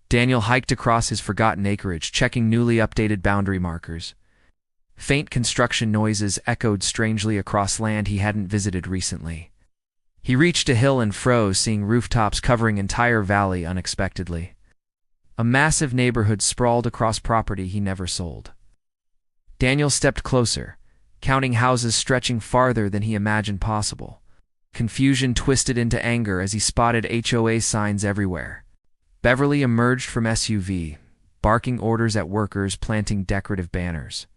Daniel hiked across his forgotten acreage, checking newly updated boundary markers. Faint construction noises echoed strangely across land he hadn't visited recently. He reached a hill and froze, seeing rooftops covering entire valley unexpectedly. A massive neighborhood sprawled across property he never sold. Daniel stepped closer, counting houses stretching farther than he imagined possible. Confusion twisted into anger as he spotted HOA signs everywhere. Beverly emerged from SUV, barking orders at workers planting decorative banners.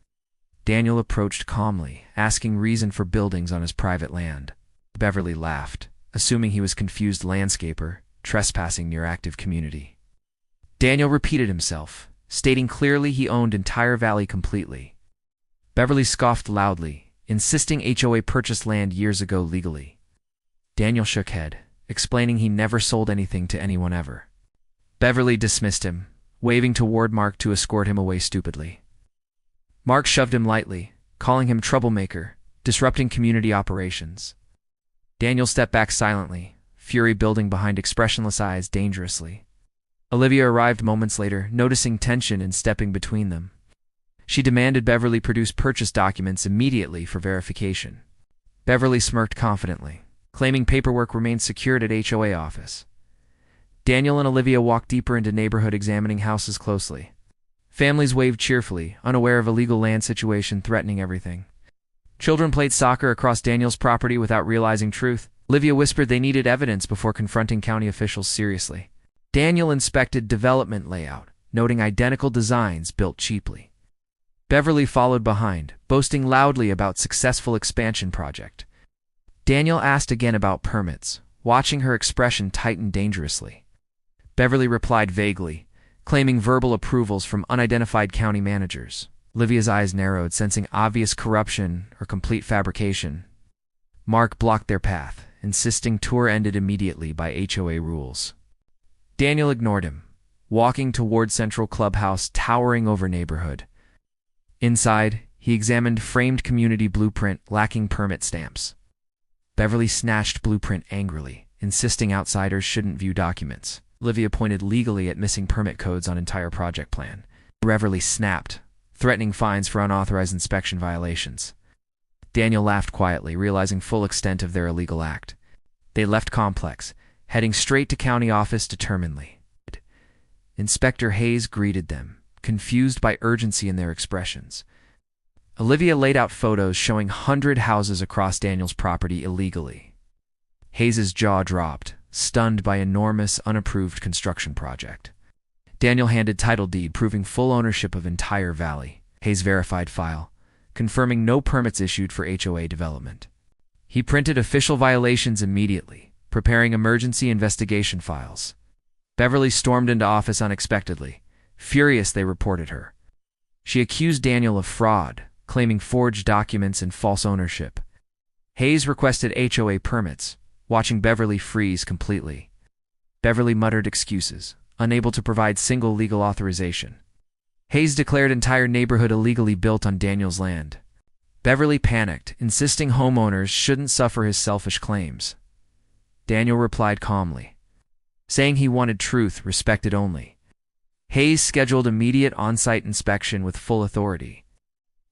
Daniel approached calmly, asking reason for buildings on his private land. Beverly laughed, assuming he was confused landscaper, trespassing near active community. Daniel repeated himself, stating clearly he owned entire valley completely. Beverly scoffed loudly, insisting HOA purchased land years ago legally. Daniel shook head, explaining he never sold anything to anyone ever. Beverly dismissed him, waving toward Mark to escort him away stupidly. Mark shoved him lightly, calling him troublemaker, disrupting community operations. Daniel stepped back silently, fury building behind expressionless eyes dangerously. Olivia arrived moments later, noticing tension and stepping between them. She demanded Beverly produce purchase documents immediately for verification. Beverly smirked confidently, claiming paperwork remained secured at HOA office. Daniel and Olivia walked deeper into neighborhood, examining houses closely. Families waved cheerfully, unaware of a legal land situation threatening everything. Children played soccer across Daniel's property without realizing truth. Olivia whispered they needed evidence before confronting county officials seriously. Daniel inspected development layout, noting identical designs built cheaply. Beverly followed behind, boasting loudly about successful expansion project. Daniel asked again about permits, watching her expression tighten dangerously. Beverly replied vaguely, claiming verbal approvals from unidentified county managers. Olivia's eyes narrowed, sensing obvious corruption or complete fabrication. Mark blocked their path, insisting tour ended immediately by HOA rules. Daniel ignored him, walking toward central clubhouse towering over neighborhood. Inside, he examined framed community blueprint lacking permit stamps. Beverly snatched blueprint angrily, insisting outsiders shouldn't view documents. Olivia pointed legally at missing permit codes on entire project plan. Beverly snapped, threatening fines for unauthorized inspection violations. Daniel laughed quietly, realizing full extent of their illegal act. They left complex, heading straight to county office determinedly. Inspector Hayes greeted them, confused by urgency in their expressions. Olivia laid out photos showing 100 houses across Daniel's property illegally. Hayes's jaw dropped, stunned by enormous, unapproved construction project. Daniel handed title deed proving full ownership of entire valley. Hayes verified file, confirming no permits issued for HOA development. He printed official violations immediately, preparing emergency investigation files. Beverly stormed into office unexpectedly. Furious, they reported her. She accused Daniel of fraud, claiming forged documents and false ownership. Hayes requested HOA permits, watching Beverly freeze completely. Beverly muttered excuses, unable to provide single legal authorization. Hayes declared entire neighborhood illegally built on Daniel's land. Beverly panicked, insisting homeowners shouldn't suffer his selfish claims. Daniel replied calmly, saying he wanted truth respected only. Hayes scheduled immediate on-site inspection with full authority.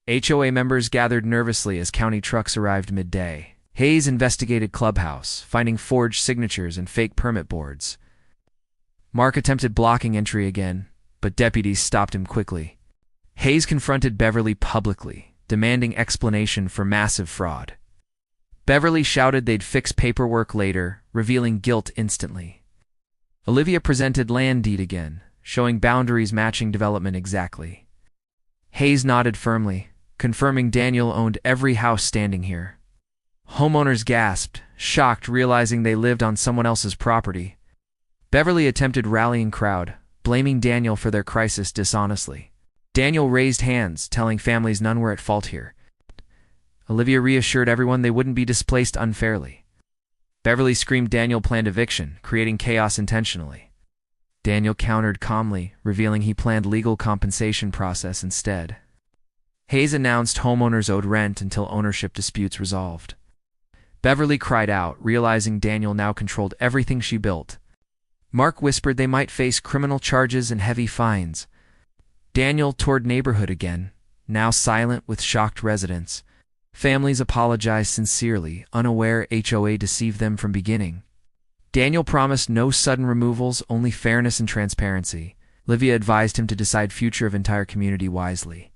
HOA members gathered nervously as county trucks arrived midday. Hayes investigated clubhouse, finding forged signatures and fake permit boards. Mark attempted blocking entry again, but deputies stopped him quickly. Hayes confronted Beverly publicly, demanding explanation for massive fraud. Beverly shouted they'd fix paperwork later, revealing guilt instantly. Olivia presented land deed again, showing boundaries matching development exactly. Hayes nodded firmly, confirming Daniel owned every house standing here. Homeowners gasped, shocked, realizing they lived on someone else's property. Beverly attempted rallying crowd, blaming Daniel for their crisis dishonestly. Daniel raised hands, telling families none were at fault here. Olivia reassured everyone they wouldn't be displaced unfairly. Beverly screamed Daniel planned eviction, creating chaos intentionally. Daniel countered calmly, revealing he planned legal compensation process instead. Hayes announced homeowners owed rent until ownership disputes resolved. Beverly cried out, realizing Daniel now controlled everything she built. Mark whispered they might face criminal charges and heavy fines. Daniel toured neighborhood again, now silent with shocked residents. Families apologized sincerely, unaware HOA deceived them from beginning. Daniel promised no sudden removals, only fairness and transparency. Livia advised him to decide future of entire community wisely.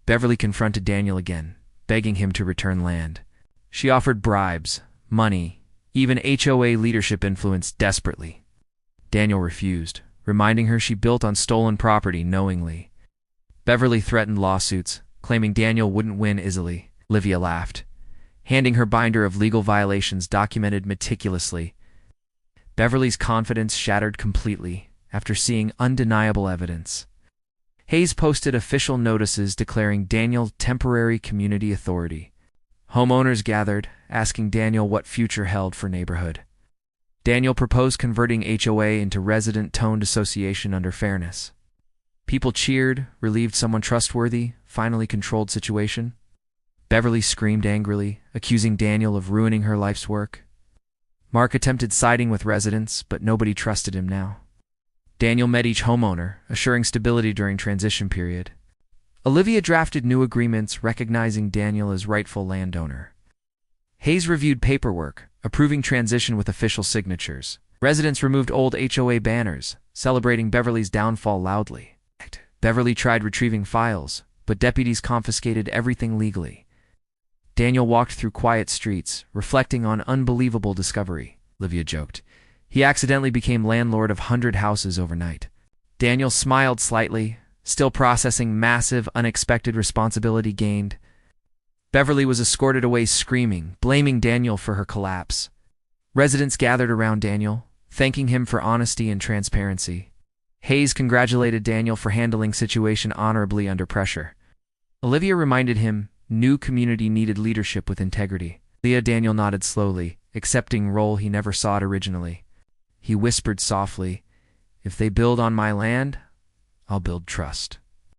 Beverly confronted Daniel again, begging him to return land. She offered bribes, money, even HOA leadership influence desperately. Daniel refused, reminding her she built on stolen property knowingly. Beverly threatened lawsuits, claiming Daniel wouldn't win easily. Livia laughed, handing her binder of legal violations documented meticulously. Beverly's confidence shattered completely after seeing undeniable evidence. Hayes posted official notices declaring Daniel temporary community authority. Homeowners gathered, asking Daniel what future held for neighborhood. Daniel proposed converting HOA into resident-owned association under fairness. People cheered, relieved someone trustworthy, finally controlled situation. Beverly screamed angrily, accusing Daniel of ruining her life's work. Mark attempted siding with residents, but nobody trusted him now. Daniel met each homeowner, assuring stability during transition period. Olivia drafted new agreements recognizing Daniel as rightful landowner. Hayes reviewed paperwork, approving transition with official signatures. Residents removed old HOA banners, celebrating Beverly's downfall loudly. Beverly tried retrieving files, but deputies confiscated everything legally. Daniel walked through quiet streets, reflecting on unbelievable discovery. Olivia joked. He accidentally became landlord of 100 houses overnight. Daniel smiled slightly, still processing massive, unexpected responsibility gained. Beverly was escorted away screaming, blaming Daniel for her collapse. Residents gathered around Daniel, thanking him for honesty and transparency. Hayes congratulated Daniel for handling situation honorably under pressure. Olivia reminded him new community needed leadership with integrity. Daniel nodded slowly, accepting role he never sought originally. He whispered softly, "If they build on my land, I'll build trust."